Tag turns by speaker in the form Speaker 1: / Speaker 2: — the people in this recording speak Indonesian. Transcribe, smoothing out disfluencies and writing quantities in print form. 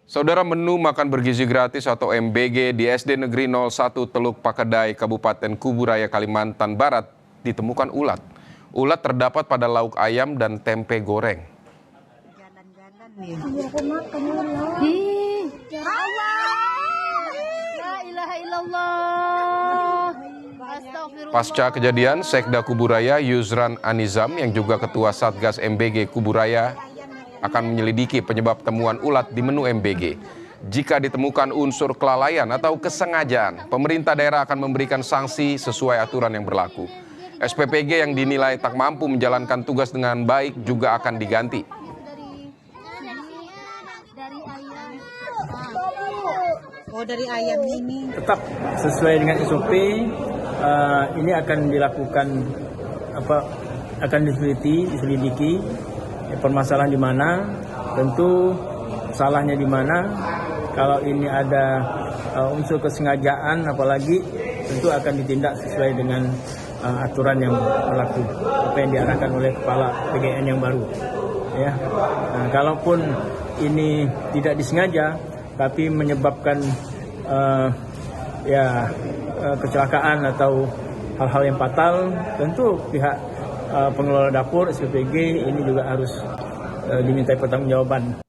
Speaker 1: Saudara, menu makan bergizi gratis atau MBG di SD Negeri 01 Teluk Pakedai, Kabupaten Kuburaya, Kalimantan Barat ditemukan ulat. Ulat terdapat pada lauk ayam dan tempe goreng. Pasca kejadian, Sekda Kuburaya Yusran Anizam yang juga Ketua Satgas MBG Kuburaya akan menyelidiki penyebab temuan ulat di menu MBG. Jika ditemukan unsur kelalaian atau kesengajaan, pemerintah daerah akan memberikan sanksi sesuai aturan yang berlaku. SPPG yang dinilai tak mampu menjalankan tugas dengan baik juga akan diganti.
Speaker 2: Dari ayam ini
Speaker 3: tetap sesuai dengan SOP. Ini akan dilakukan akan diselidiki permasalahan di mana, tentu salahnya di mana. Kalau ini ada unsur kesengajaan apalagi, tentu akan ditindak sesuai dengan aturan yang berlaku, apa yang diarahkan oleh Kepala PGN yang baru. Ya, nah, kalaupun ini tidak disengaja tapi menyebabkan kecelakaan atau hal-hal yang fatal, tentu pihak pengelola dapur SPPG ini juga harus dimintai pertanggungjawaban.